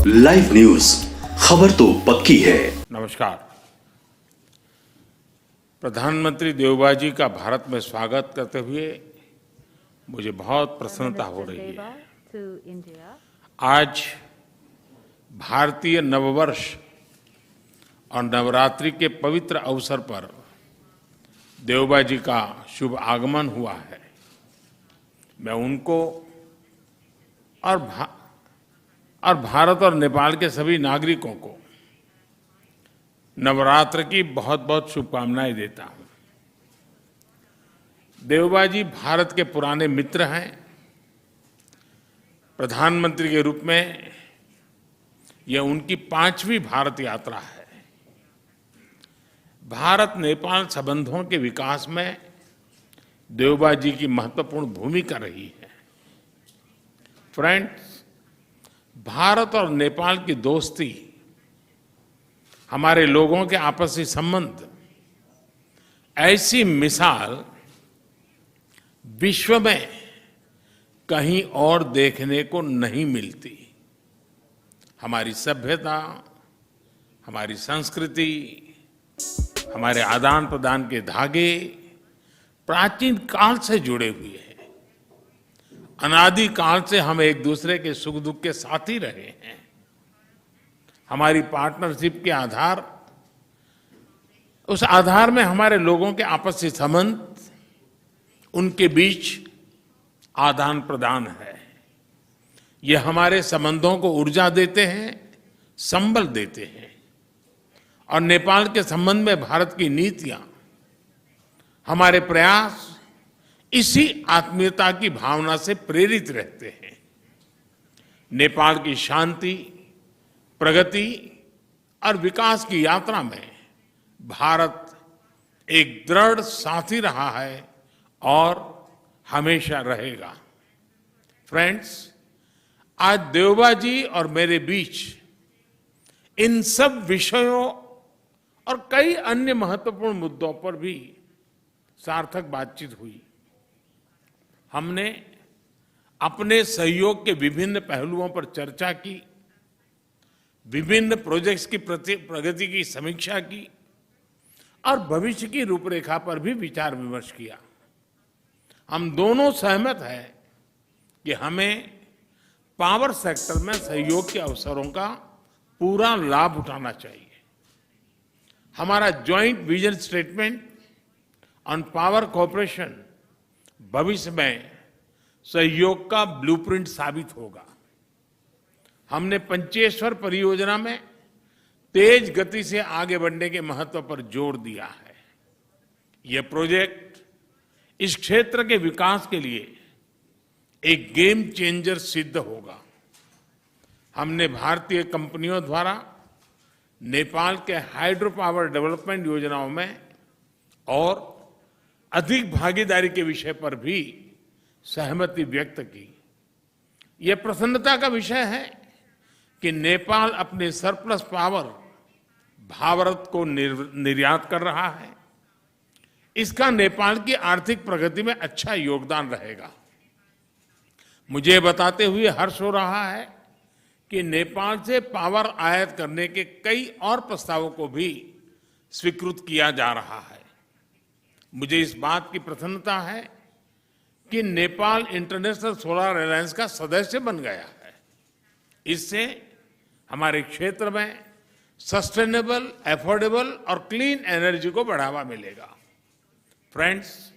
Live news, खबर तो पक्की है। नमस्कार। प्रधानमंत्री देवबा जी का भारत में स्वागत करते हुए मुझे बहुत प्रसन्नता हो रही है। आज भारतीय नववर्ष और नवरात्रि के पवित्र अवसर पर देवबा जी का शुभ आगमन हुआ है। मैं उनको और भारत और नेपाल के सभी नागरिकों को नवरात्र की बहुत बहुत शुभकामनाएं देता हूं। देवबा जी भारत के पुराने मित्र हैं। प्रधानमंत्री के रूप में यह उनकी 5वीं भारत यात्रा है। भारत नेपाल संबंधों के विकास में देवबा जी की महत्वपूर्ण भूमिका रही है। फ्रेंड्स, भारत और नेपाल की दोस्ती, हमारे लोगों के आपसी संबंध, ऐसी मिसाल विश्व में कहीं और देखने को नहीं मिलती। हमारी सभ्यता, हमारी संस्कृति, हमारे आदान प्रदान के धागे प्राचीन काल से जुड़े हुए हैं। अनादि काल से हम एक दूसरे के सुख दुख के साथी रहे हैं। हमारी पार्टनरशिप के उस आधार में हमारे लोगों के आपसी संबंध, उनके बीच आदान प्रदान है। ये हमारे संबंधों को ऊर्जा देते हैं, संबल देते हैं। और नेपाल के संबंध में भारत की नीतियां, हमारे प्रयास इसी आत्मीयता की भावना से प्रेरित रहते हैं। नेपाल की शांति, प्रगति और विकास की यात्रा में भारत एक दृढ़ साथी रहा है और हमेशा रहेगा। फ्रेंड्स, आज देवबा जी और मेरे बीच इन सब विषयों और कई अन्य महत्वपूर्ण मुद्दों पर भी सार्थक बातचीत हुई। हमने अपने सहयोग के विभिन्न पहलुओं पर चर्चा की, विभिन्न प्रोजेक्ट्स की प्रगति की समीक्षा की और भविष्य की रूपरेखा पर भी विचार विमर्श किया। हम दोनों सहमत हैं कि हमें पावर सेक्टर में सहयोग के अवसरों का पूरा लाभ उठाना चाहिए। हमारा joint vision statement on power cooperation भविष्य में सहयोग का ब्लूप्रिंट साबित होगा। हमने पंचेश्वर परियोजना में तेज गति से आगे बढ़ने के महत्व पर जोर दिया है। यह प्रोजेक्ट इस क्षेत्र के विकास के लिए एक गेम चेंजर सिद्ध होगा। हमने भारतीय कंपनियों द्वारा नेपाल के हाइड्रो पावर डेवलपमेंट योजनाओं में और अधिक भागीदारी के विषय पर भी सहमति व्यक्त की। यह प्रसन्नता का विषय है कि नेपाल अपने सरप्लस पावर भारत को निर्यात कर रहा है। इसका नेपाल की आर्थिक प्रगति में अच्छा योगदान रहेगा। मुझे बताते हुए हर्ष हो रहा है कि नेपाल से पावर आयात करने के कई और प्रस्तावों को भी स्वीकृत किया जा रहा है। मुझे इस बात की प्रसन्नता है कि नेपाल इंटरनेशनल सोलर अलायंस का सदस्य बन गया है। इससे हमारे क्षेत्र में सस्टेनेबल, एफोर्डेबल और क्लीन एनर्जी को बढ़ावा मिलेगा। फ्रेंड्स,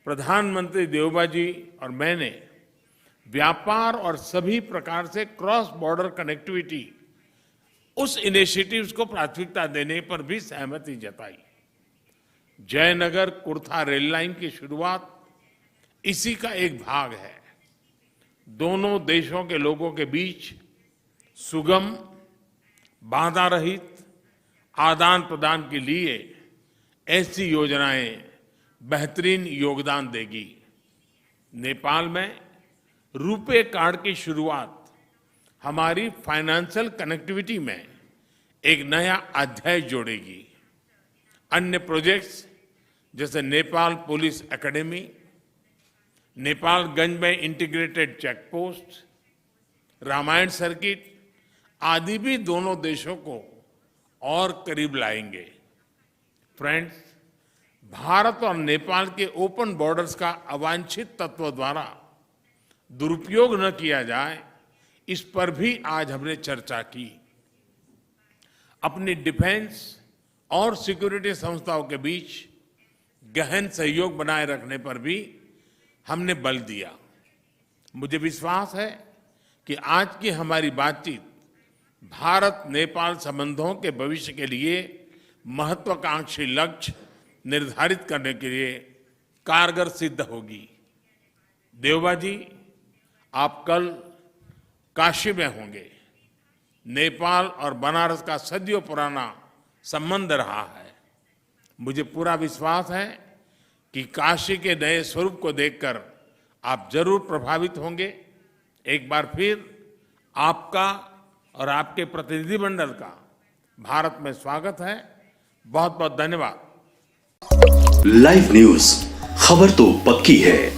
प्रधानमंत्री देवबा जी और मैंने व्यापार और सभी प्रकार से क्रॉस बॉर्डर कनेक्टिविटी, उस इनिशिएटिव्स को प्राथमिकता देने पर भी सहमति जताई। जयनगर कुर्था रेल लाइन की शुरुआत इसी का एक भाग है। दोनों देशों के लोगों के बीच सुगम, बाधा रहित आदान प्रदान के लिए ऐसी योजनाएं बेहतरीन योगदान देगी। नेपाल में रुपे कार्ड की शुरुआत हमारी फाइनेंशियल कनेक्टिविटी में एक नया अध्याय जोड़ेगी। अन्य प्रोजेक्ट्स जैसे नेपाल पुलिस एकेडमी, नेपालगंज में integrated check post, Ramayana circuit आदि भी दोनों देशों को और करीब लाएंगे। फ्रेंड्स, भारत और नेपाल के ओपन बॉर्डर्स का अवांछित तत्व द्वारा दुरुपयोग न किया जाए, इस पर भी आज हमने चर्चा की। अपनी डिफेंस और सिक्योरिटी संस्थाओं के बीच गहन सहयोग बनाए रखने पर भी हमने बल दिया। मुझे विश्वास है कि आज की हमारी बातचीत भारत नेपाल संबंधों के भविष्य के लिए महत्वाकांक्षी लक्ष्य निर्धारित करने के लिए कारगर सिद्ध होगी। देवबा जी, आप कल काशी में होंगे। नेपाल और बनारस का सदियों पुराना संबंध रहा है। मुझे पूरा विश्वास है कि काशी के नए स्वरूप को देखकर आप जरूर प्रभावित होंगे। एक बार फिर आपका और आपके प्रतिनिधिमंडल का भारत में स्वागत है। बहुत बहुत धन्यवाद। लाइव न्यूज, खबर तो पक्की है।